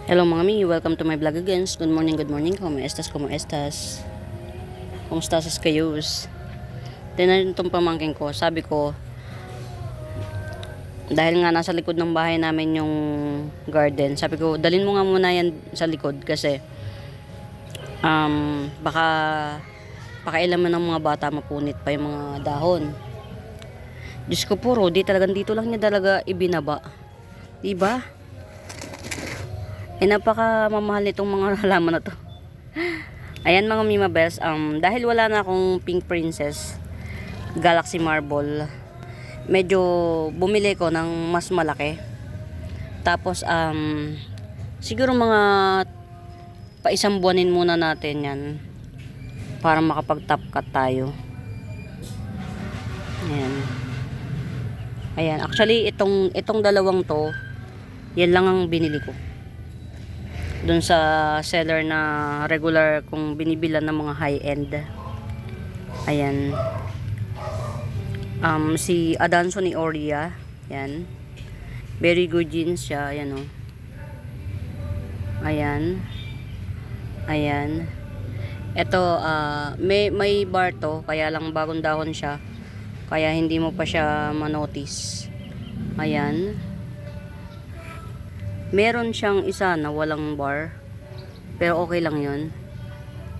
Hello mga mi, welcome to my vlog again. Good morning, good morning. Como estas, como estas? Kumusta sa kayos? Tingnan itong pamangkin ko. Sabi ko, dahil nga nasa likod ng bahay namin yung garden, sabi ko, dalhin mo nga muna yan sa likod kasi baka pakailaman ng mga bata mapunit pa yung mga dahon. Diyos ko po, Rodi, talagang dito lang niya talaga ibinaba. Diba? Napaka mamahal nitong mga halaman na to. Ayan mga Mima Bells, dahil wala na akong Pink Princess Galaxy Marble, medyo bumili ko ng mas malaki. Tapos siguro mga paisang buwanin muna natin yan para makapag top cut tayo. Ayan, actually itong dalawang to, yan lang ang binili ko dun sa seller na regular kung binibilan ng mga high end. Ayan, si Adanso ni Oria, yan, very good jeans siya. Ayan, oh. Ayan, ito may bar to, kaya lang bagong dahon siya, kaya hindi mo pa siya manotice. Ayan, meron siyang isa na walang bar, pero okay lang yun.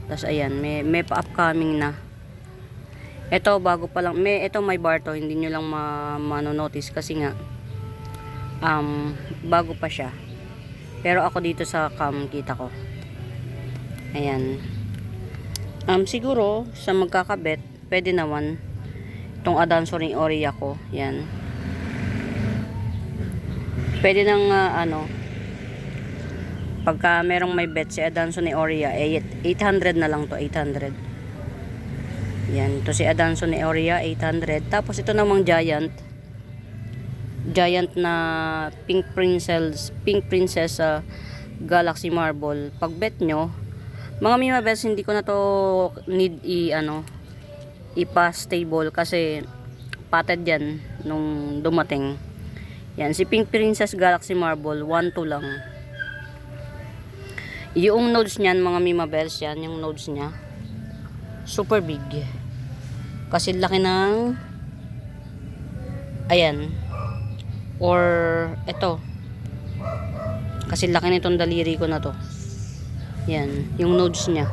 Tapos ayan, may pa-upcoming na. Ito bago pa lang, ito may bar to, hindi nyo lang manonotice kasi nga bago pa siya. Pero ako dito sa cam kita ko. Ayan, siguro sa magkakabit pwede naman itong Adanso ni Oria ko. Yan, pwede nang pagka merong may bet si Adanso ni Oria, 800 na lang to, 800. Yan, to si Adanso ni Oria, 800. Tapos ito namang Giant na Pink Princess Galaxy Marble. Pag bet nyo, mga Mima Bells, hindi ko na to need i-pass table kasi patted yan nung dumating. Yan, si Pink Princess Galaxy Marble, 1-2 lang. Yung nodes niyan, mga Mima Bells, yan, yung nodes niya, super big. Kasi laki ng, ayan, or, eto, kasi laki nitong daliri ko na to. Yan, yung nodes niya,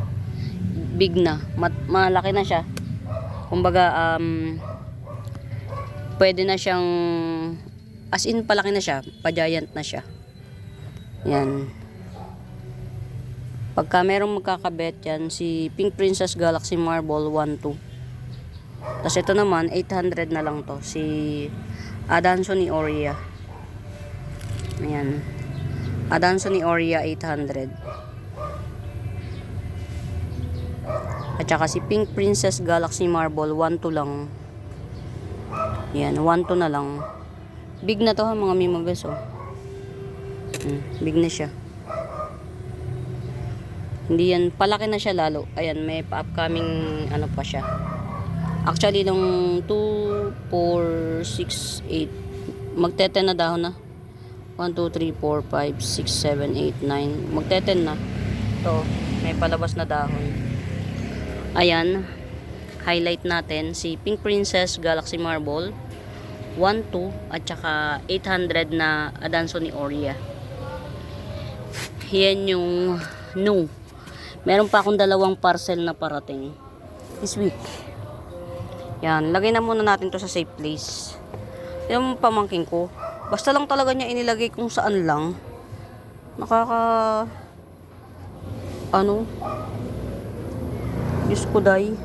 big na, malaki na siya. Kumbaga, pwede na siyang, as in, palaki na siya, pa-giant na siya. Yan. Pagka merong magkakabet yan, si Pink Princess Galaxy Marble, 1-2. Tapos ito naman, 800 na lang to, si Adanso ni Oria. Ayan, Adanso ni Oria, 800. At saka si Pink Princess Galaxy Marble, 1-2 lang. Yan, 1-2 na lang. Big na to ha mga Mima Bells, oh. Big na siya. Hindi yan, palaki na siya lalo. Ayan, may pa-upcoming ano pa siya. Actually, nung 2, 4, 6, 8, magte-10 na dahon na. 1, 2, 3, 4, 5, 6, 7, 8, 9. Magte-10 na. Ito, may palabas na dahon. Ayan, highlight natin si Pink Princess Galaxy Marble, 1-2, at saka 800 na Adanso ni Oria. Yan yung no. Meron pa akong dalawang parcel na parating this week. Yan, lagay na muna natin to sa safe place. Yung pamangkin ko, basta lang talaga niya inilagay kung saan lang. Diyos ko day.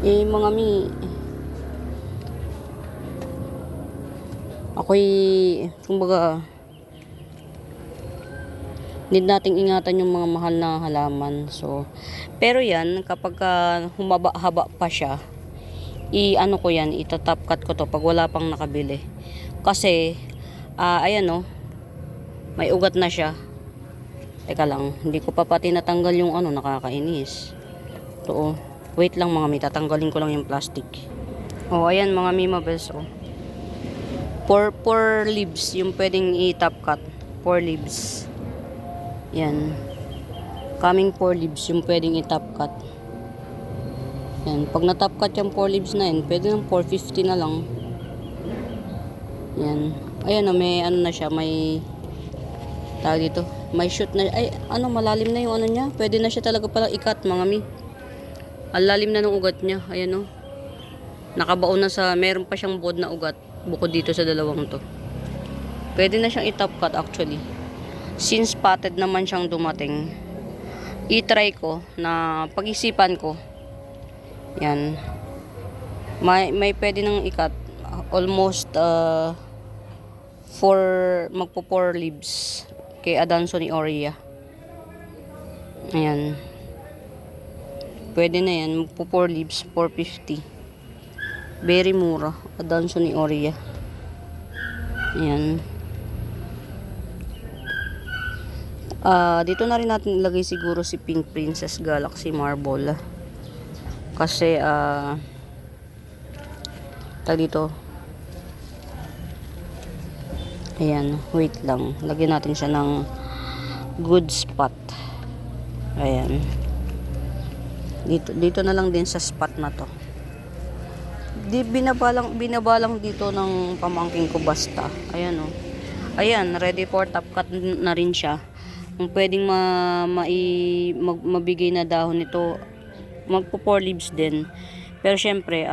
Mga mi, ako'y, kumbaga, need nating ingatan yung mga mahal na halaman. So, pero yan, kapag humaba-haba pa siya, ko yan, itatop cut ko to pag wala pang nakabili. Kasi, ayan o, may ugat na siya. Teka lang, hindi ko pa pati natanggal yung nakakainis. Ito, wait lang mga mi, tatanggalin ko lang yung plastic. Ayan mga Mima Bells, 4 leaves yung pwedeng i-top cut. 4 leaves. Yan. Coming 4 leaves yung pwedeng i-top cut. Yan. Pag na-top cut yung 4 leaves na yun, pwede ng 450 na lang. Yan. Ayan o, may ano na siya, may tawag dito. May shoot na, ay ano, malalim na yung ano niya. Pwede na siya talaga palang i-cut mga mi. Ang lalim na ng ugat niya. Ayan o. Nakabaon na sa, meron pa siyang buod na ugat. Bukod dito sa dalawang to. Pwede na siyang i-top cut actually. Since spotted naman siyang dumating, i-try ko na pag-isipan ko. Yan. May pwede nang i-cut. Almost 4 leaves kay Adansonii aurea. Ayan. Pwede na yan. Magpo 4 leaves, 450. Very mura. Adansonii aurea. Ayan. Dito na rin natin ilagay siguro si Pink Princess Galaxy Marble. Kasi, tag dito. Ayan, wait lang. Lagyan natin siya ng good spot. Ayan. Dito na lang din sa spot na to. Binabalang dito ng pamangking ko basta. Ayan o. Ayan, ready for top cut na rin siya. Kung pwedeng mabigay na dahon nito, magpo 4 leaves din. Pero syempre,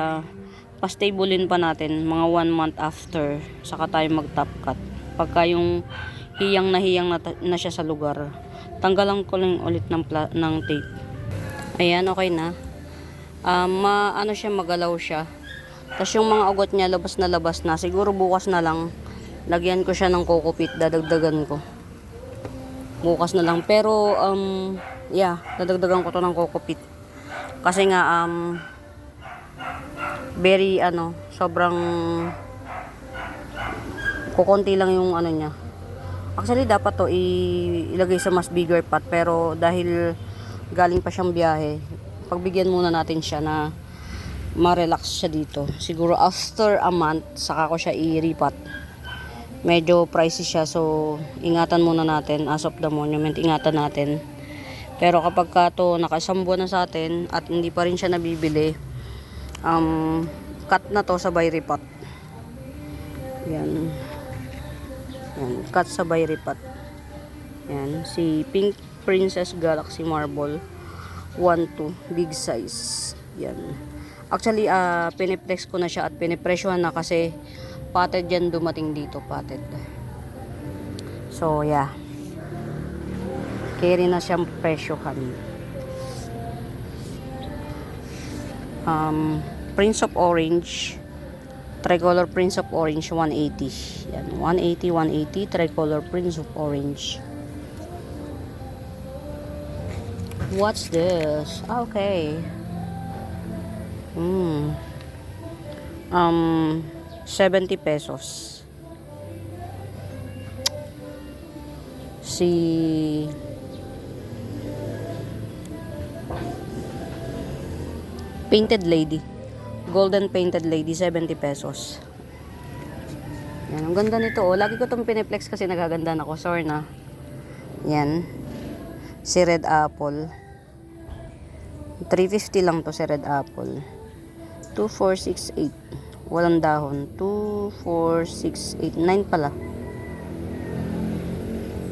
pastablein pa natin mga 1 month after saka tayo mag top cut. Pagka yung hiyang na siya sa lugar, tanggalan ko lang ulit ng tape. Ayan, okay na. Ano siya, magalaw siya. Tapos yung mga ugat niya labas na. Siguro bukas na lang lagyan ko siya ng coco peat, dadagdagan ko bukas na lang. Pero yeah, dadagdagan ko to ng coco peat kasi nga very sobrang kukunti lang yung ano niya. Actually dapat to ilagay sa mas bigger pot, pero dahil galing pa siyang biyahe, pagbigyan muna natin siya na ma-relax siya dito. Siguro after a month saka ko siya i-repot. Medyo pricey siya, so ingatan muna natin. As of the monument, ingatan natin. Pero kapag ka to nakasang buwan na sa atin at hindi pa rin siya nabibili, cut na to sabay repot. Yan. Yan, cut sabay repot. Yan, si Pink Princess Galaxy Marble 1-2 big size. Yan. Actually, piniplex ko na siya at pinipresyohan na kasi potted yan dumating dito, potted. So, yeah. Carry na siyang presyohan. Prince of Orange, tricolor Prince of Orange 180. Yan, 180 tricolor Prince of Orange. What's this? Okay. 70 pesos. Si Painted Lady, Golden Painted Lady, 70 pesos. Yan, ang ganda nito oh. Lagi ko itong piniplex kasi nagaganda ako. Sorry na. Yan. Si Red Apple. 350 lang to si Red Apple. 2468. Walang dahon. 2468. 9 pala.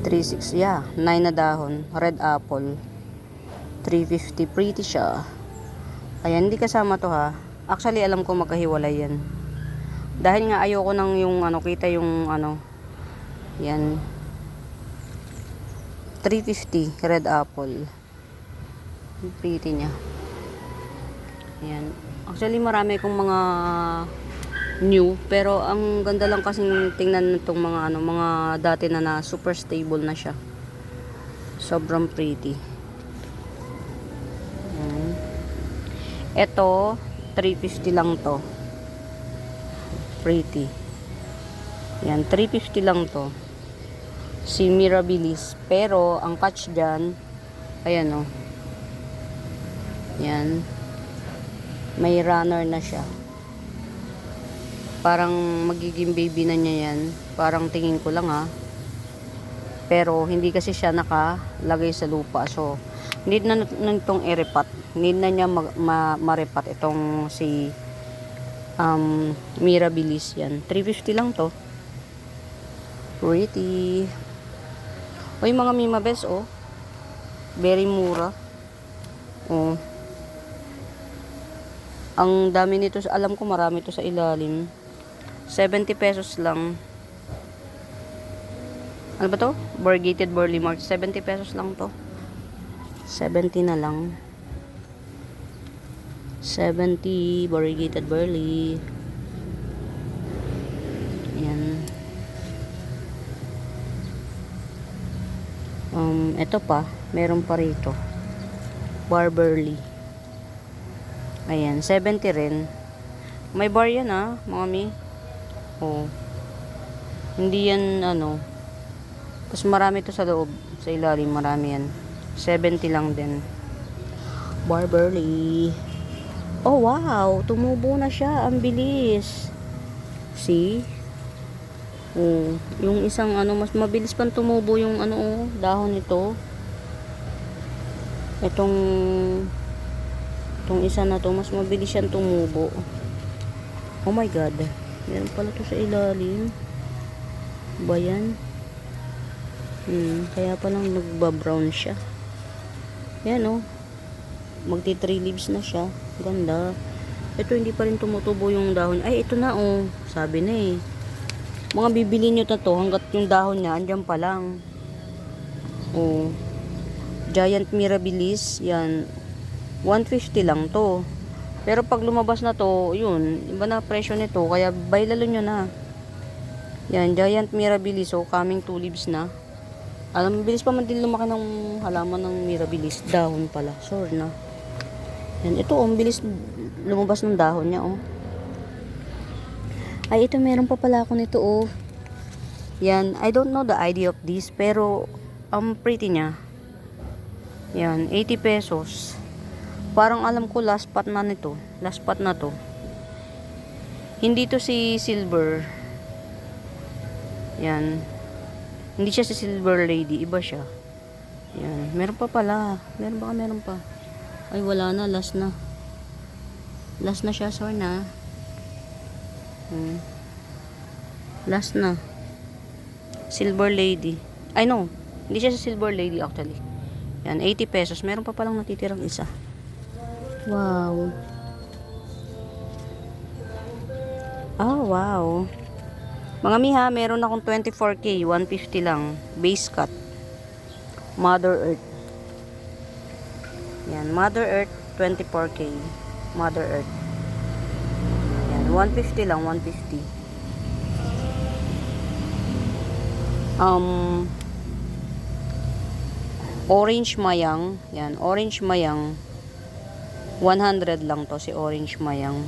36. Yeah. 9 na dahon. Red Apple. 350. Pretty siya. Ayan. Hindi kasama to ha. Actually, alam ko magkahiwalay yan. Dahil nga ayoko nang yung kita yung yan. 350. Red Apple. Pretty niya. Ayan. Actually, marami kong mga new, pero ang ganda lang kasing tingnan nitong mga mga dati na super stable na siya. Sobrang pretty. Ayan. Ito, 350 lang to. Pretty. Yan, 350 lang to. Si Mirabilis. Pero, ang catch dyan, ayan o. Yan. May runner na siya. Parang magiging baby na niya yan. Parang tingin ko lang Pero hindi kasi siya nakalagay sa lupa. So, need na itong i-repat. Need na niya ma-repat itong si Mirabilis yan. 350 lang to. Pretty. Oy, mga Mimabes, very mura. Ang dami nito, alam ko marami to sa ilalim. 70 pesos lang. Ano ba to? Variegated Burley Mark. 70 pesos lang to. 70 na lang. 70 variegated Burley. Ayan. Ito pa. Meron pa rito. Barberly. Ayan. 70 rin. May bar yan mga mi. Hindi yan Tapos marami to sa loob. Sa ilalim marami yan. 70 lang din. Barberly. Oh wow, tumubo na siya. Ang bilis. See? Yung isang mas mabilis pang tumubo yung dahon nito. Itong isa na to, mas mabilis siyang tumubo. Oh my god. Meron pala to sa ilalim. Ba yan? Kaya palang nagba-brown siya. Yan magti 3 leaves na siya. Ganda. Ito hindi pa rin tumutubo yung dahon. Ay, ito na sabi na mga bibili nyo to hanggat yung dahon niya andyan pa lang. Giant Mirabilis. Yan. 150 lang to. Pero pag lumabas na to, yun, iba na presyo nito. Kaya bailalo nyo na. Yan, Giant Mirabilis. Coming 2 leaves na. Alam, bilis pa man din lumaki ng halaman ng Mirabilis. Dahon pala. Sorry na. Yan, ito bilis lumabas ng dahon niya Ay, ito meron pa pala ako nito Yan, I don't know the idea of this. Pero, pretty niya. Yan, 80 pesos. Parang alam ko last pot na nito. Last pot na to. Hindi to si Silver. Yan. Hindi siya si Silver Lady. Iba siya. Yan. Meron pa pala. Meron pa. Ay, wala na. Last na. Last na siya. Sorry na. Last na. Silver Lady. Ay, no. Hindi siya si Silver Lady actually. Yan. 80 pesos. Meron pa palang natitirang isa. Wow. Wow. Mga miha, meron akong 24K, 150 lang. Base cut. Mother Earth. Yan, Mother Earth, 24K. Mother Earth. Yan, 150 lang, 150. Orange Mayang. Yan, Orange Mayang. 100 lang to si Orange Mayang.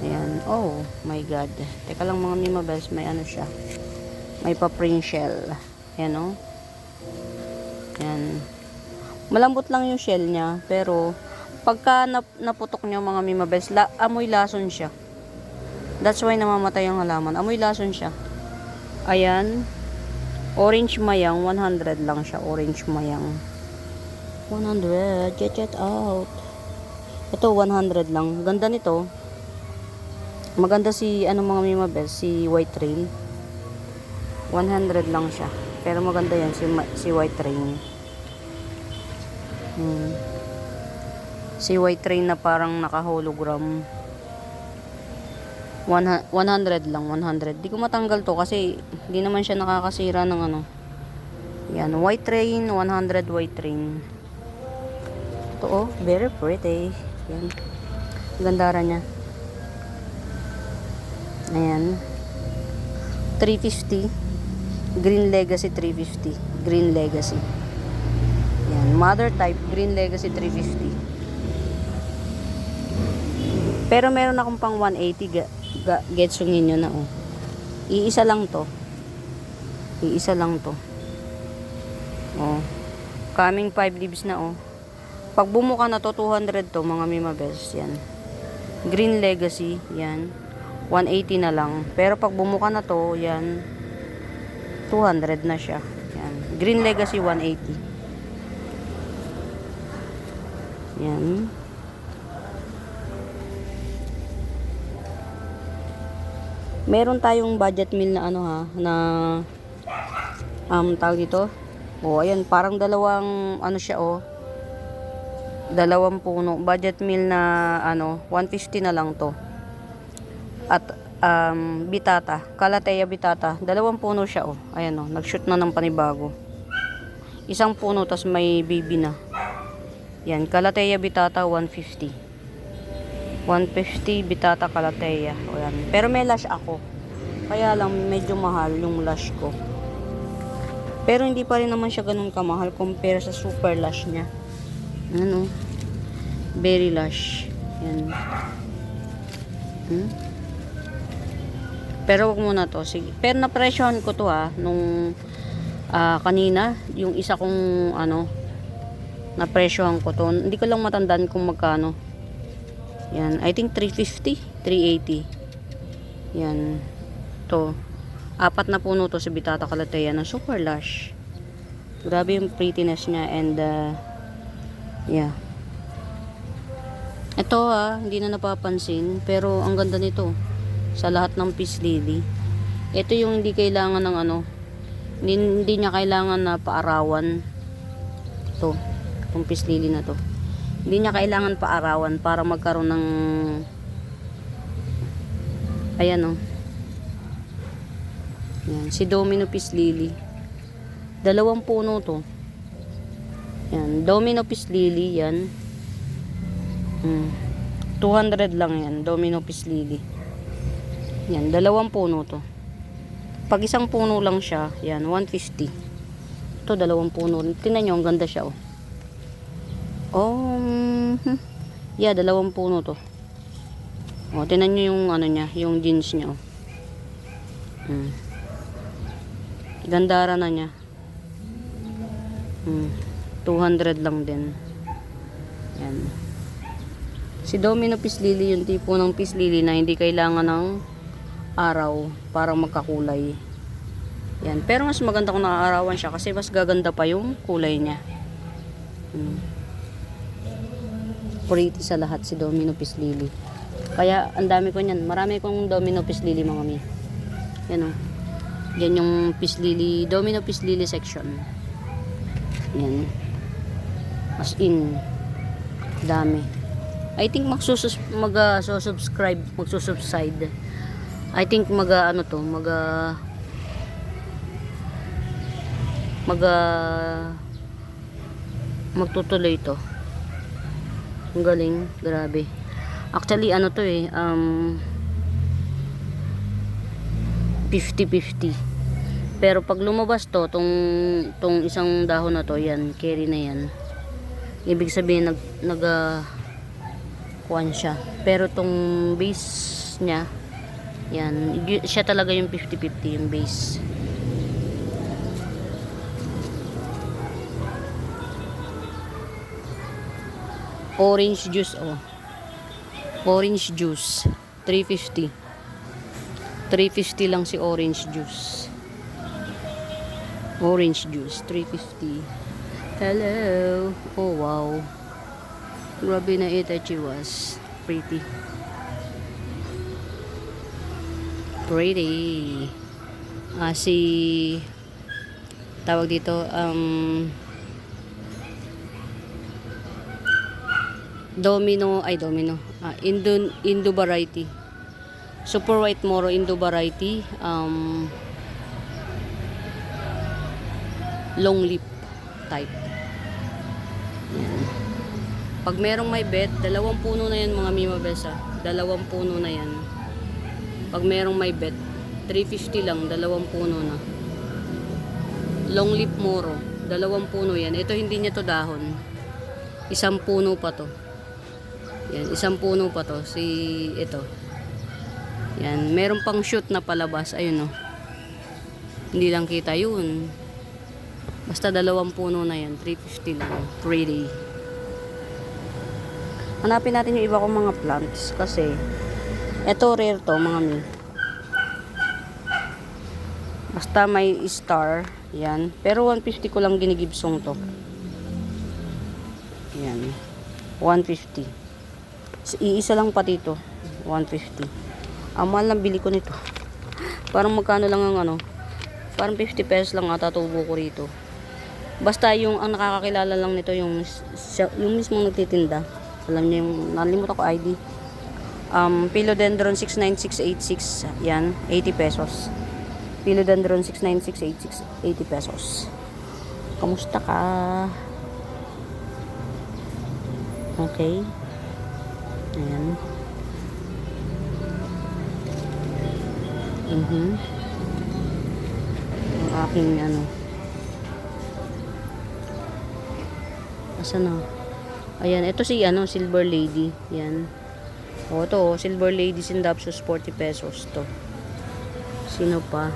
Ayan. Oh my god. Teka lang mga Mimabes, may siya. May pa-print shell. Ayan Ayan. Malambot lang yung shell niya, pero pagka naputok niyo mga Mimabes, amoy lason siya. That's why namamatay ang halaman. Amoy lason siya. Ayan. Orange Mayang, 100 lang siya. Orange Mayang. 100. Get out. Ito, 100 lang. Ganda nito. Maganda si, mga Mimabes, si White Rain. 100 lang siya. Pero maganda yan, si White Rain. Si White Rain na parang naka-hologram. 100 lang, 100. Di ko matanggal to kasi hindi naman siya nakakasira ng Yan, White Rain, 100 White Rain. Ito very pretty. Yan. Gandara niya. Ayan. 350. Green Legacy 350. Green Legacy. Yan. Mother type, Green Legacy 350. Pero meron akong pang 180. Getsungin nyo na Iisa lang to. Coming 5 leaves na Pag bumuka na to, 200 to mga Mimabes. Yan. Green Legacy. Yan. 180 na lang. Pero pag bumuka na to, yan, 200 na siya. Yan. Green Legacy 180. Yan. Meron tayong budget meal na ano ha, na tawag dito. Oh, ayan, parang dalawang ano siya oh. Dalawang puno. Budget meal na ano, 150 na lang to. At bitata, Calathea bitata, dalawang puno siya oh. Ayan oh, nag-shoot na ng panibago. Isang puno tas may baby na. Yan, Calathea bitata 150. 150 bitata Calathea. O yan. Pero may lash ako. Kaya lang medyo mahal yung lash ko. Pero hindi pa rin naman siya ganun kamahal compare sa super lash niya. Ano? Berry lash. Yan. Pero wag muna to. Sige. Pero na-presyohan ko to ha. Nung kanina. Yung isa kong ano. Na-presyohan ko to. Hindi ko lang matandaan kung magkano. Yan. I think 350. 380. Yan. To. 4 na puno to si Bitata Calathea na super lush. Grabe yung prettiness niya and yeah. Ito hindi na napapansin pero ang ganda nito sa lahat ng peace lily. Ito yung hindi kailangan ng ano, hindi niya kailangan na paarawan. To, yung peace lily na to. Hindi niya kailangan paarawan para magkaroon ng ayan oh. Yan, si Domino Peace Lily. Dalawang puno to. Yan, Domino Peace Lily yan. 200 lang yan, Domino Peace Lily. Yan, dalawang puno to. Pag isang puno lang siya, yan, 150. Ito, dalawang puno. Tingnan nyo, ang ganda siya oh. Yeah, dalawang puno to. Oh, tingnan nyo yung ano niya, yung jeans niya oh. Gandara na niya. 200 lang din. Yan. Si Domino Peace Lily, yung tipo ng Peace Lily na hindi kailangan ng araw para magkakulay. Yan. Pero mas maganda kung nakaarawan siya kasi mas gaganda pa yung kulay niya. Pretty sa lahat si Domino Peace Lily. Kaya ang dami ko niyan. Marami kong Domino Peace Lily mga mi. Yan o. Yan yung Peace Lily, Domino Peace Lily section. Yan. As in, dami. I think magsusubscribe, magsusubside. I think magtutuloy to. Ang galing, grabe. Actually, ano to 50-50. Pero pag lumabas to, tong isang dahon na to, yan, carry na yan. Ibig sabihin, kuwan siya. Pero tong base niya, yan, siya talaga yung 50-50, yung base. Orange juice, oh. Orange juice, 350. 350 lang si orange juice. Orange juice, 350. Hello. Oh, wow. Grabe na Itachi was. Pretty. Pretty. Si tawag dito, Domino. Indo variety. Super White Moro Indo variety. Long leaf type. Yan. Pag merong may bet, dalawang puno na yan mga Mima Besa. Dalawang puno na yan. Pag merong may bet, 350 lang, dalawang puno na. Long leaf Moro, dalawang puno yan. Ito hindi niya to dahon. Isang puno pa to. Yan, isang puno pa to. Ito. Yan, meron pang shoot na palabas. Ayun oh. Hindi lang kita yun. Basta dalawang puno na yan. 350 lang. Pretty. Hanapin natin yung iba kong mga plants. Kasi, Ito rare to mga mi. Basta may star. Yan. Pero 150 ko lang ginigibsong to. Yan. 150. Iisa lang pati ito. 150. Ang mahal lang bili ko nito. Parang magkano lang ang ano. Parang 50 pesos lang ata tubo ko rito. Basta yung ang nakakakilala lang nito yung mismong nagtitinda. Alam niya yung nalimutan ko ID. Philodendron 69686. Yan, 80 pesos. Philodendron 69686, 80 pesos. Kamusta ka? Okay. Ayan. Ang aking ano. Asan na? Ayan, ito si ano, Silver Lady. Yan. O, ito, Silver Lady Sindapsus, 40 pesos to. Sino pa?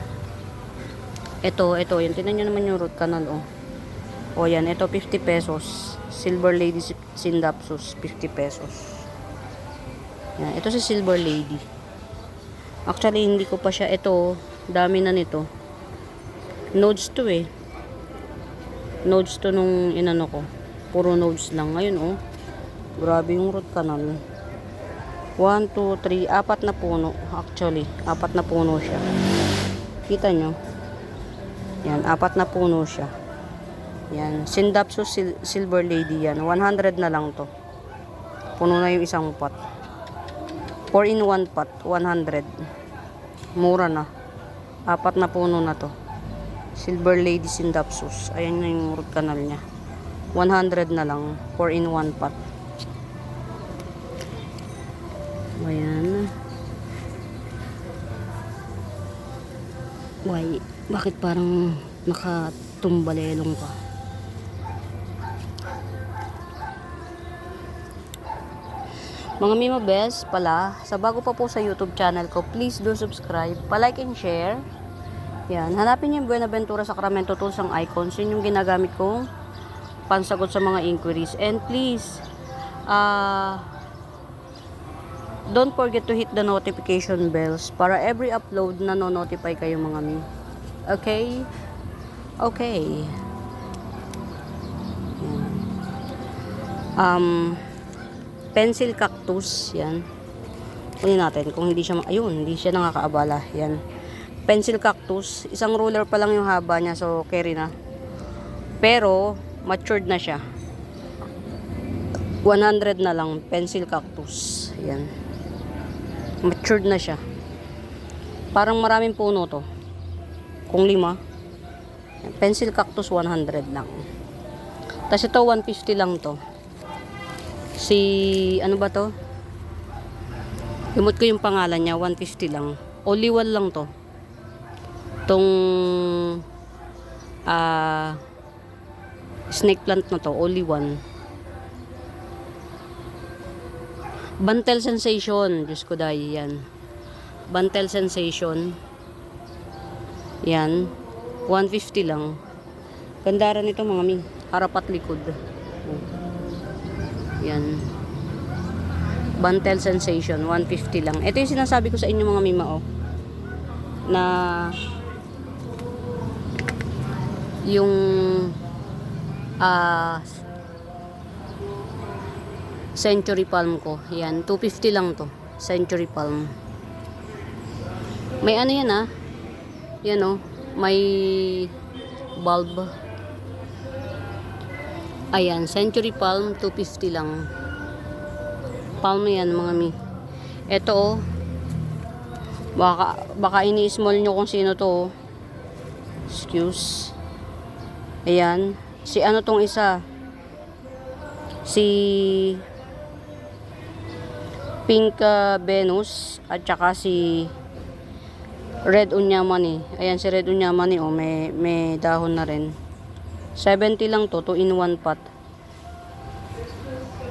Ito, yung tinan nyo naman yung root canal, oh. O, yan, ito, 50 pesos. Silver Lady Sindapsus, 50 pesos. Yan, ito si Silver Lady. Actually, hindi ko pa siya, ito, dami na nito. Nodes to eh. Nodes to nung inano ko. Puro nodes lang. Ngayon, oh. Grabe yung root canal. 1, 2, 3, 4 na puno. Actually, 4 na puno siya. Kita nyo? Yan, 4 na puno siya. Yan. Sindapsus Silver Lady yan. 100 na lang to. Puno na yung isang pot. 4 in 1 pot. 100. Mura na. 4 na puno na to. Silver Lady Sindapsus. Ayan na yung root canal niya. 100 na lang. 4 in 1 pot. Ayan. Why? Bakit parang nakatumbalelong pa? Mga Mima Best pala, sa bago pa po sa YouTube channel ko, please do subscribe, pa-like and share. Yan, hanapin niyo yung Buenaventura Sacramento Tools ang icons. Yun yung ginagamit kong pansagot sa mga inquiries. And please, don't forget to hit the notification bells para every upload na no-notify kayo mga mi. Okay? Okay. Pencil cactus, yan. Kunin natin kung hindi siya, ayun, hindi siya nakakaabala. Yan. Pencil cactus, isang ruler pa lang yung haba niya, so carry na. Pero, matured na siya. 100 na lang, pencil cactus. Yan. Matured na siya. Parang maraming puno to. Kung 5. Pencil cactus 100 lang. Tapos ito 150 lang to. Ano ba to? Limot ko yung pangalan niya, 150 lang. Oliwal lang to. Tong snake plant na to, oliwan. Bantel Sensation. Diyos ko dahil yan. Bantel Sensation. Yan. 150 lang. Gandaran ito mga mi. Harap at likod. Yan. Bantel Sensation. 150 lang. Ito yung sinasabi ko sa inyo mga mima, oh. Na yung Century Palm ko. Yan. 250 lang to. Century Palm. May ano yan ah. Yan oh. May bulb. Ayan. Century Palm. 250 lang. Palm yan mga mi. Ito oh. Baka ini-small nyo kung sino to oh. Excuse. Ayan. Si ano tong isa? Si Pink Venus at saka si Red Unyamani. Ayan si Red Unyamani oh, may dahon na rin. 70 lang to, 2 in 1 pot.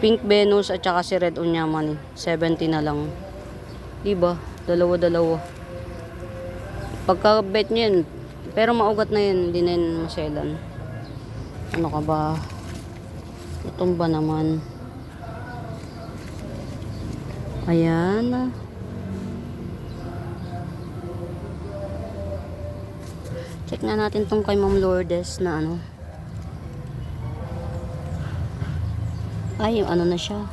Pink Venus at saka si Red Unyamani. 70 na lang. Diba? Dalawa-dalawa. Pagka-bet nyo yun, pero maugat na yun, hindi na yun maselan. Ano ka ba? Itong ba naman? Ayan. Check na natin tong kay Ma'am Lourdes na ano. Ay, yung ano na siya.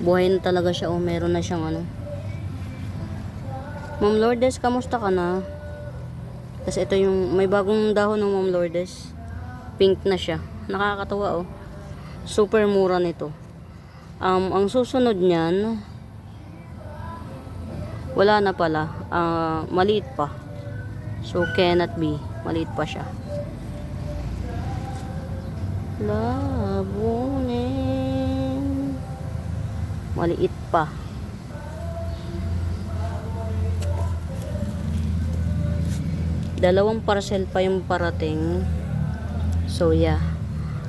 Buhay na talaga siya. O, meron na siyang ano. Ma'am Lourdes, kamusta ka na? Kasi ito yung, may bagong dahon ng Ma'am Lourdes. Pink na siya. Nakakatawa oh. Super mura nito. Ang susunod niyan, wala na pala. Maliit pa. So, cannot be. Maliit pa siya. Labunin. Maliit pa. Dalawang parcel pa yung parating. So, yeah.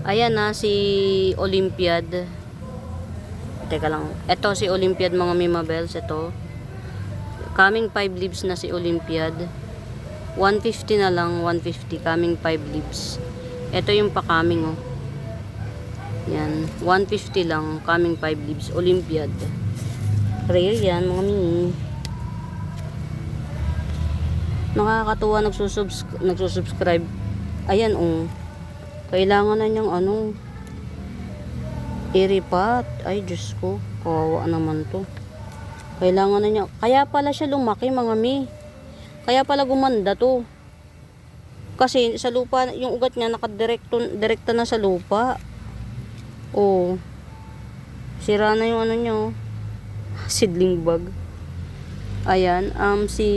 Ayan na si Olympiad. Teka lang. Ito si Olympiad mga Mimabels. Ito. Coming 5 leaves na si Olympiad. 150 na lang. 150. Coming 5 leaves. Ito yung pa-coming oh. Yan. 150 lang. Coming 5 leaves. Olympiad. Rare yan mga mini. Nakakatuwa nagsusubscribe. Ayan oh. Kailangan na niyang ano, iripat. Ay, Diyos ko. Kawawa naman to. Kailangan na niya. Kaya pala siya lumaki, mga mi. Kaya pala gumanda to. Kasi sa lupa, yung ugat niya direkta na sa lupa. Oh. Sira na yung ano niya. Oh. Seedling bag. Ayan. Si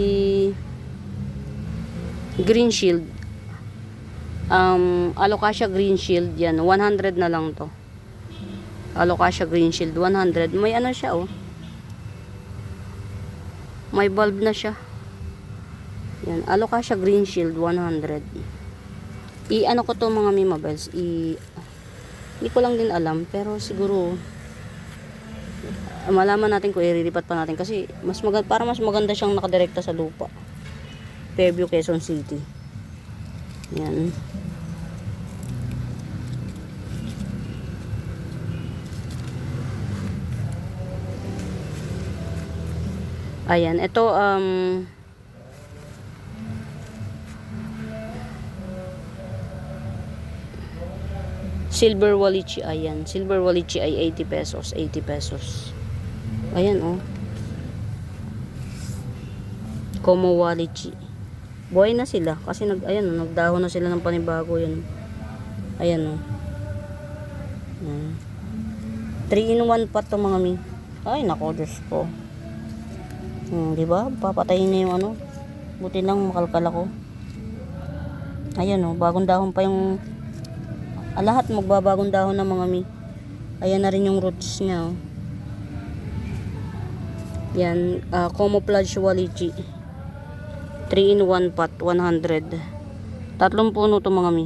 Green Shield. Alocasia Green Shield yan, 100 na lang to. Alocasia Green Shield 100. May ano siya oh. May bulb na siya. Yan, Alocasia Green Shield 100. I-ano ko to mga Mimabels, hindi ko lang din alam, pero siguro malaman natin kung iriripat pa natin kasi para mas maganda siyang nakadirekta sa lupa. Fairview, Quezon City. Yan. Ayan, ito Silver Walichi, ayan. Silver Walichi ay 80 pesos, 80 pesos. Ayan oh. Como Walichi. Buhay na sila kasi ayan, nagdahon na sila ng panibago yan. Ayan oh. 3-in-1 pot to mga mi. Ay nako, Diyos ko. Di ba? Papatayin na yung ano. Buti lang makalkal ako. Ayan oh, bagong dahon pa yung lahat magbabagong dahon na mga mi. Ayan na rin yung roots niya oh. Yan, Camouflage Walichi. 3-in-1 pot, 100. Tatlong puno to mga mi.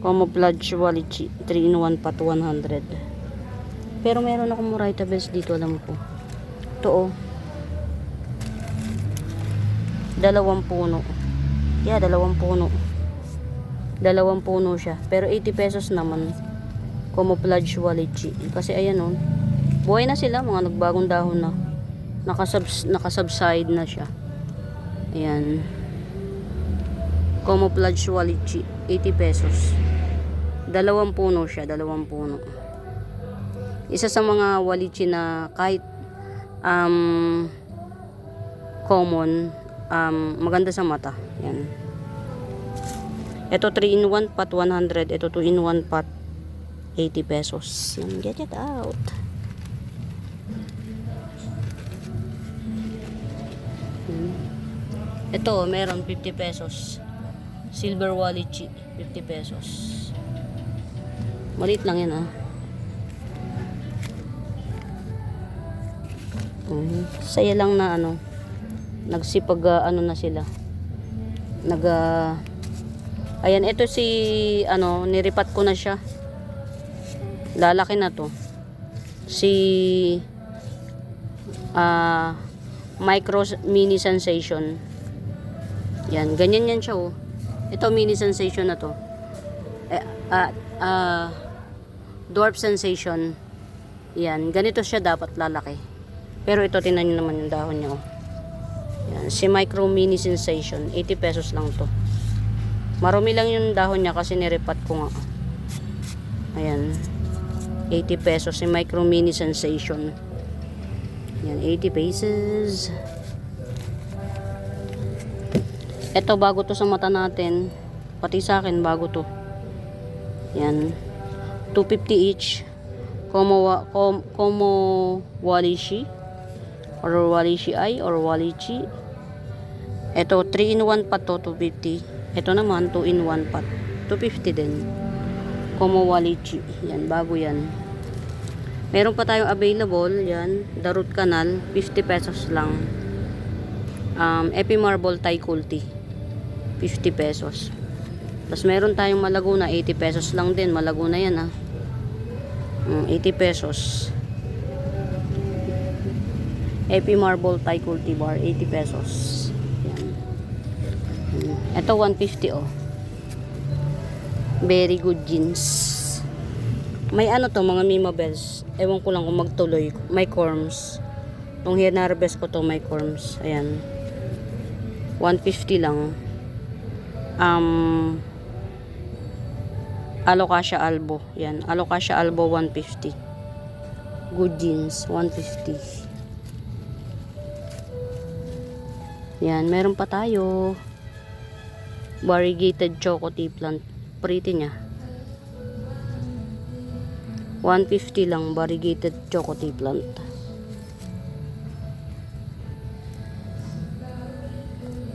Camouflage Walichi, 3-in-1 pot, 100. Pero meron akong Moraita Bells dito, alam ko. Ito oh. 2 puno. Yeah, 2 puno. 2 puno siya. Pero 80 pesos naman. Camouflage Walichi. Kasi ayan oh. Buhay na sila, mga nagbagong dahon na. Nakasubside na siya. Ayan. Camouflage Walichi. 80 pesos. 2 puno siya. 2 puno. Isa sa mga Walichi na kahit common, maganda sa mata. Yan. Ito 3-in-1 pot 100. Ito 2-in-1 pot 80 pesos. Yan, get it out. Ito meron 50 pesos. Silver Walichi 50 pesos. Maliit lang yan ah. Saya lang na ano, nagsipag ano na sila. Ayan, ito si ano, niripat ko na siya. Lalaki na to. Si Micro Mini Sensation. Yan, ganyan yan siya oh. Ito Mini Sensation na to. Dwarf Sensation. Yan, ganito siya dapat lalaki. Pero ito, tingnan nyo naman yung dahon niya oh. Yan, si Micro Mini Sensation, 80 pesos lang to. Marumi lang yung dahon niya kasi nirepat ko nga. Ayan. 80 pesos. Si Micro Mini Sensation. Ayan, 80 pesos. Ito, bago to sa mata natin. Pati sa akin, bago to. Ayan. 250 each. Como Walishi. Or Walishi Eye. Or Walichi. Ito, 3-in-1 pa to, 250. Ito naman, 2-in-1 pot. 250 din. Como Walichi. Yan, bago yan. Meron pa tayong available. Yan, The Root Canal. 50 pesos lang. Epi Marble Thai Kulti. 50 pesos. Tapos meron tayong Malaguna. 80 pesos lang din. Malaguna yan, 80 pesos. Epi Marble Thai Kulti Bar. 80 pesos. Ito 150 oh. Very good jeans. May ano to, mga Mima Bells. Ewan ko lang kung magtuloy. May corms. Itong hinarvest ko to, may corms. Ayan. 150 lang. Alocasia Albo. Yan. Alocasia Albo 150. Good jeans 150. Yan. Meron pa tayo. Variegated Choco Tea Plant. Pretty niya. 150 lang. Variegated Choco Tea Plant.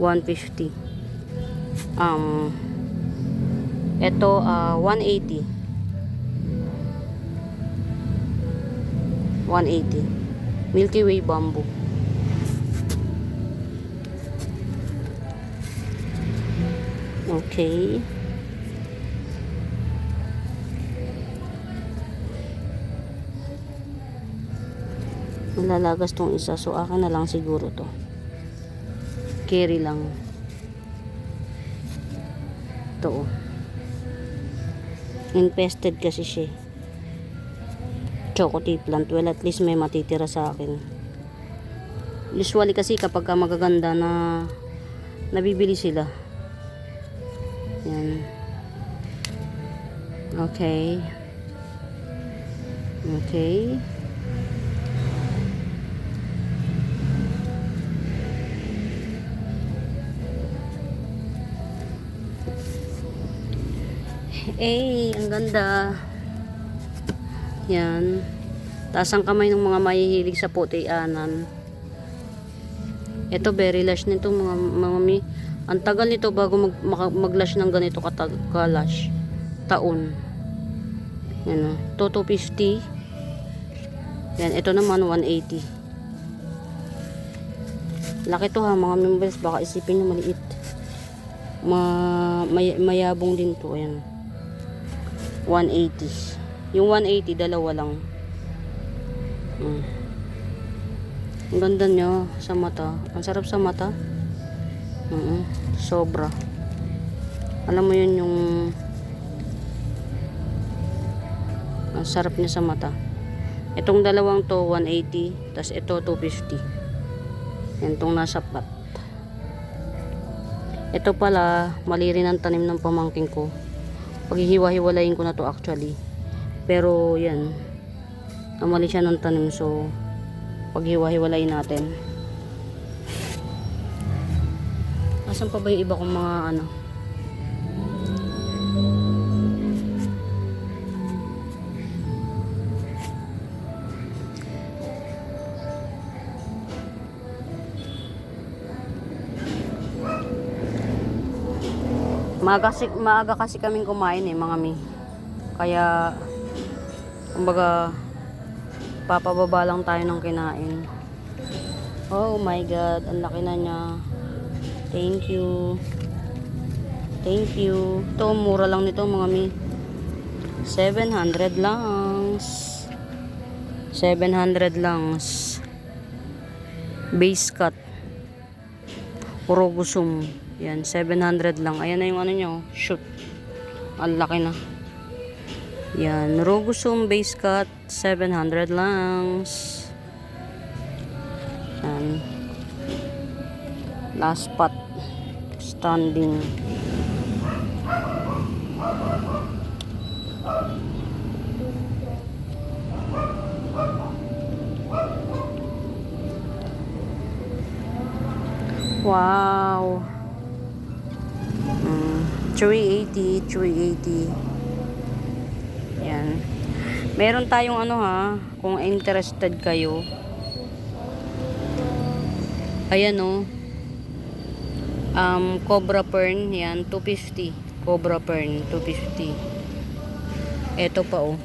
$150. Ito 180. 180. Milky Way Bamboo. Okay. Malalagas tong isa, so akin na lang siguro to. Carry lang. Ito. Infested kasi siya. Choco Tea Plant. Well, at least may matitira sa akin. Usually kasi kapag magaganda na nabibili sila. Yan. Okay. Okay. Eh, ang ganda. Yan. Taas ang kamay ng mga mahihilig sa puti-anan. Ito, very lush nito mga mami. Ang tagal nito bago mag-lash ng ganito ka-lash. Taon. Yan o. 250. Yan. Ito naman 180. Laki to ha mga members. Baka isipin nyo maliit. Mayabong din to. Ayan. 180. Yung 180, dalawa lang. Ang ganda nyo sa mata. Ang sarap sa mata. Sobra. Alam mo yun yung ang sarap niya sa mata. Itong dalawang to 180, tas ito 250. Yan tong nasa pot. Ito pala mali rin ang tanim ng pamangking ko. Paghihiwa-hiwalayin ko na to actually. Pero yan, mali siya ng tanim, so paghiwa-hiwalayin natin. Asan pa ba yung iba kong mga ano? Maaga kasi kaming kumain mga mi. Kaya kumbaga papababa lang tayo ng kinain. Oh my god, ang laki na niya. Thank you. Thank you. Ito, mura lang nito mga mi. 700 lang. 700 lang. Base cut. Urogusum. Yan, 700 lang. Ayan na yung ano nyo. Shoot. Ang laki na. Yan, Rogusum base cut. 700 lang. Yan. Last pot. Standing. Wow. 380, 380. Yan. Meron tayong ano ha, kung interested kayo. Ayan oh. Cobra Pern, yan, 250. Cobra Pern, 250. Ito pa oh.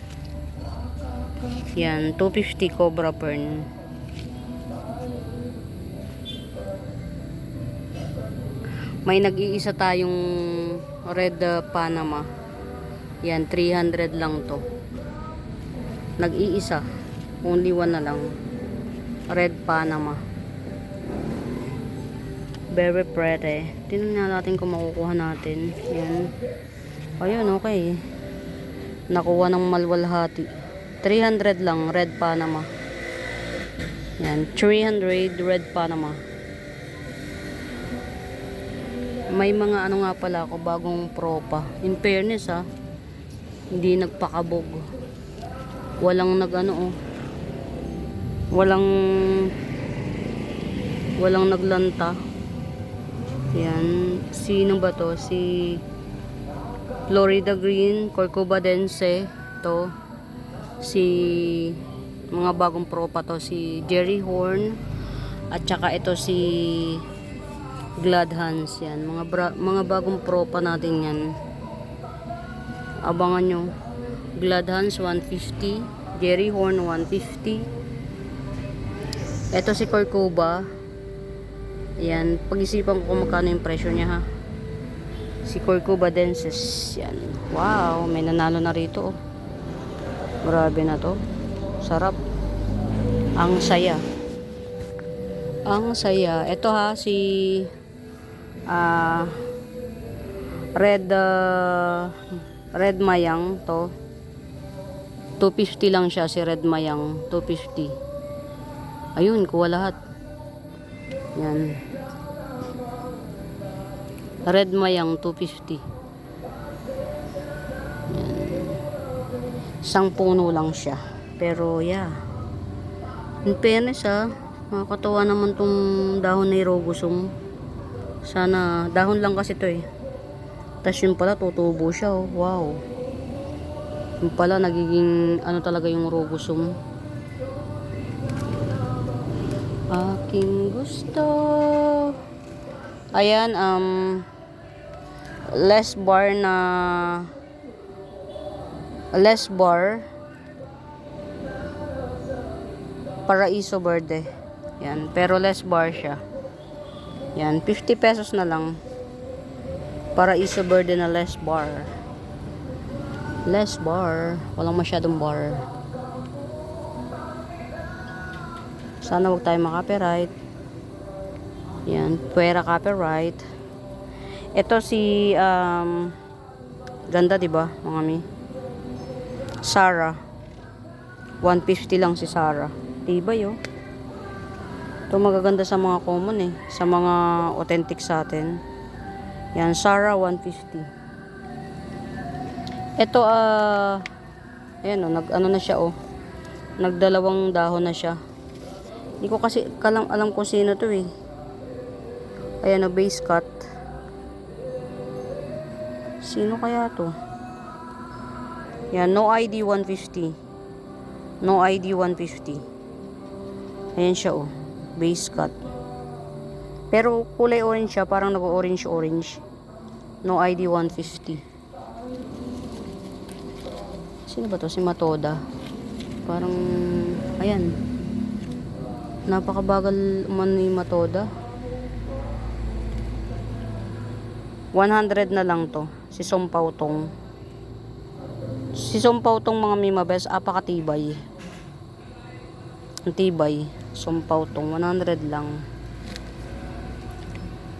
Yan, 250 Cobra Pern. May nag-iisa tayong red Panama. Yan, 300 lang to. Nag-iisa. Only one na lang. Red Panama. Very pretty. Tingnan natin kung makukuha natin. Yan. Ayun, okay. Nakuha ng malwalhati. 300 lang, Red Panama. Yan, 300 Red Panama. May mga ano nga pala ako, bagong propa. In fairness ha, hindi nagpakabog. Walang nagano oh. Walang naglanta. Yan, sino ba to? Si Florida Green, Corcovadense to. Si mga bagong propa to, si Jerry Horn at saka ito si Glad Hands. Yan, mga bagong propa natin yan. Abangan nyo. Glad Hands 150, Jerry Horn 150. Ito si Corcova. Yan, pag-isipan ko kung magkano yung presyo niya ha. Si Corcovadenses. Yan. Wow, may nanalo na rito oh. Grabe na to. Sarap. Ang saya. Ang saya. Ito ha, si Red Mayang to. 250 lang siya si Red Mayang. 250. Ayun, kuha lahat. Yan. Red Mayang 250. Yan. Isang puno lang siya. Pero yeah. In fairness ha, nakakatawa naman tong dahon ni Rogosum. Sana, dahon lang kasi to eh. Tapos yun pala, tutubo siya oh. Wow. Yun pala, nagiging ano talaga yung Rogosum. Aking gusto. Ayan, less bar Paraiso Verde. Yan, pero less bar siya. Yan, 50 pesos na lang. Paraiso Verde na less bar. Less bar. Walang masyadong bar. Sana wag tayo makapiright. Yan, puwera copyright. Ito si ganda 'di ba, mga mi? Sarah. 150 lang si Sarah. Tibay oh. Ito magaganda sa mga common eh, sa mga authentic sa atin. Yan, Sarah 150. Ito ayan oh, nag-ano na siya oh. Nagdalawang dahon na siya. Hindi ko kasi alam kung sino to eh. Ayan o, base cut. Sino kaya to? Yan, no ID 150. No ID 150. Ayan siya o, base cut. Pero kulay orange siya, parang nag-orange. No ID 150. Sino ba to? Si Matoda. Parang, ayan. Napakabagal umano ni Matoda. 100 na lang to. Si Sompaw tong. Si Sompaw tong mga mimabes, apakatibay. Ang tibay. Sompaw tong. 100 lang.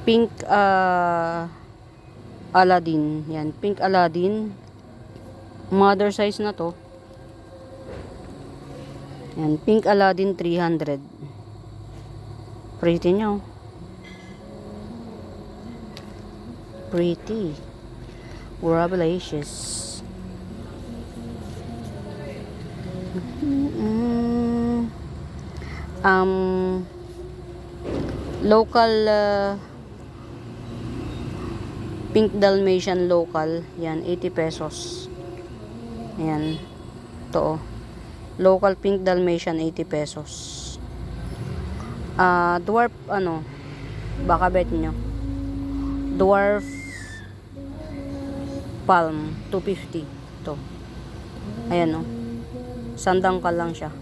Pink Aladdin. Yan. Pink Aladdin. Mother size na to. Yan. Pink Aladdin 300. Pretty nyo. Pretty. Gravelicious. Local Pink Dalmatian local. Yan, 80 pesos. Ayan. Ito, oh. Local Pink Dalmatian, 80 pesos. Dwarf, baka bet nyo. Dwarf Palm, 250. Ito. Ayan, oh. Sandangkal lang siya.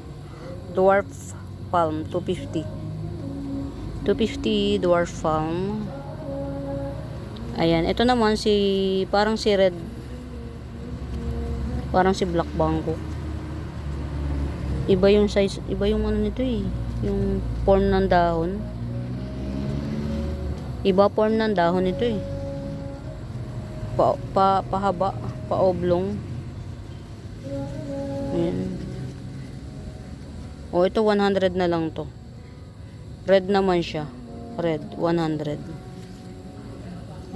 Dwarf Palm, 250. 250 Dwarf Palm. Ayan, ito naman parang si Red. Parang si Black Bangkok. Iba yung size, iba yung nito eh. Yung form ng dahon. Iba form ng dahon nito eh. Pahaba, paoblong. Ayan. O, ito 100 na lang to. Red naman siya. Red, 100.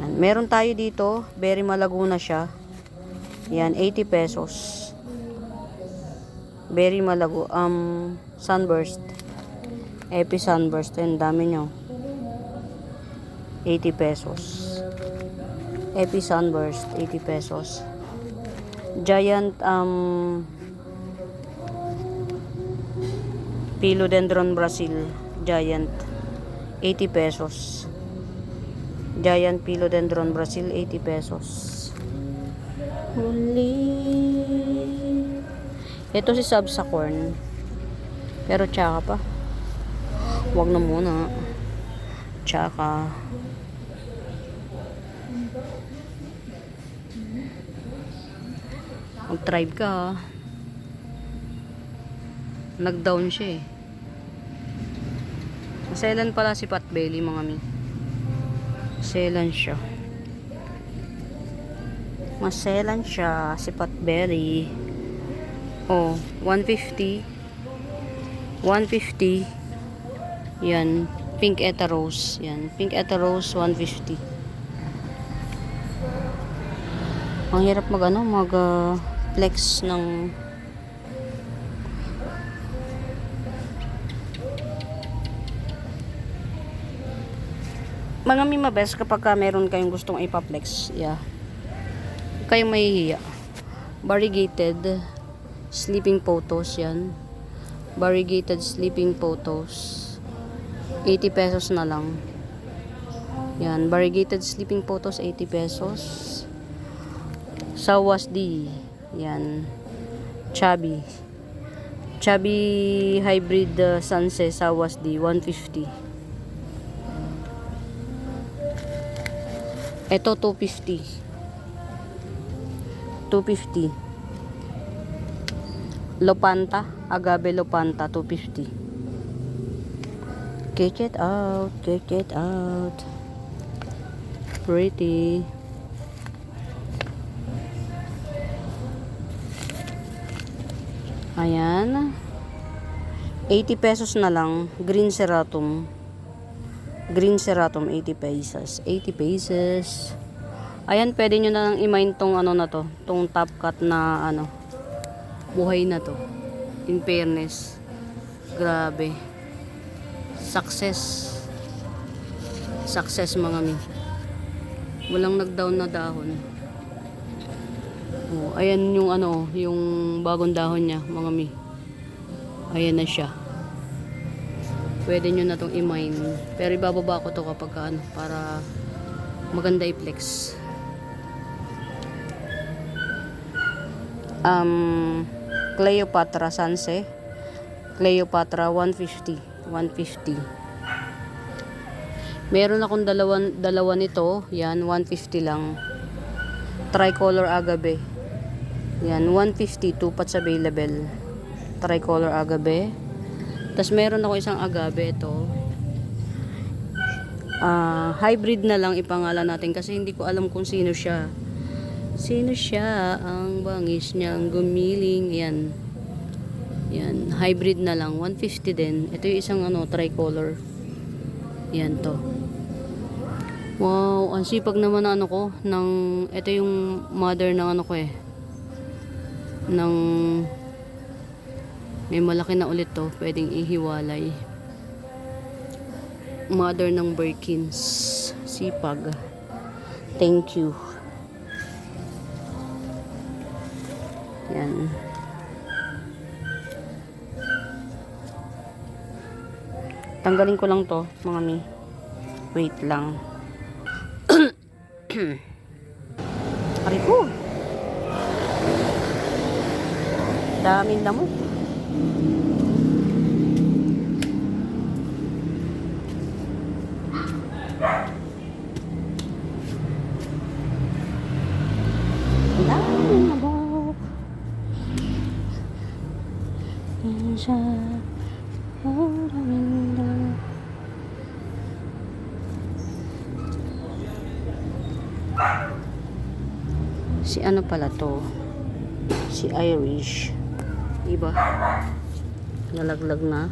Yan. Meron tayo dito. Very malaguna siya. Yan, 80 pesos. Very malago. Sunburst. Epi Sunburst. Yan, dami nyo. 80 pesos. Epi Sunburst, 80 pesos. Giant, Philodendron Brazil. Giant, 80 pesos. Giant Philodendron Brazil, 80 pesos. Huli. Ito si Subsacorn. Pero tsaka pa. Wag na muna. Tsaka. Mag-tribe ka ha. Nag-down siya eh. Maselan pala si Potbelly mga mi. Maselan siya. Maselan siya si Potbelly. Oh, 150. 150. Yan, Pink Etaros. Yan, Pink Etaros 150. Ang hirap mag flex ng mga mimabes kapag meron kayong gustong ipa-flex. Yeah. Kayong mahihiya. Variegated sleeping photos yan. Variegated sleeping photos. 80 pesos na lang. Yan, variegated sleeping photos 80 pesos. Sawas D. Yan. Chubby. Chubby hybrid Sanse Sawas D 150. Ito 250. 250. Lopanta, Agave Lopanta 250. Check it out, check it out. Pretty. Ayan. 80 pesos na lang. Green Ceratum. Green Ceratum 80 pesos. 80 pesos. Ayan, pwede nyo na lang i-mine tong na to. Tong top cut na buhay na to. In fairness. Grabe. Success. Success mga mi. Walang nag-down na dahon. Oh, ayan yung yung bagong dahon niya, mga mi. Ayan na siya. Pwede nyo na tong i-mine. Pero ibababa ko to kapag para maganda i-flex. Cleopatra Sanse. Cleopatra 150. 150. Meron akong dalawa nito. Yan, 150 lang. Tricolor Agave. Yan, 150. 2 pots available. Tricolor Agave. Tapos meron ako isang agave ito. Hybrid na lang ipangalan natin kasi hindi ko alam kung sino siya. Sino siya? Ang bangis niyang gumiling. Yan. Yan, hybrid na lang. 150 din. Ito yung isang tricolor. Yan to. Wow, ang sipag naman na ko ng ito yung mother ng ko ng may malaki na ulit to, pwedeng ihiwalay. Mother ng Birkins. Sipag. Thank you. Yan. Tanggalin ko lang to, mga mi. Wait lang. Aray ko. Daming lamok. Daming lamok. Isa. Daming lamok. Si ano pala to? Si Irish. Diba? Nalaglag na.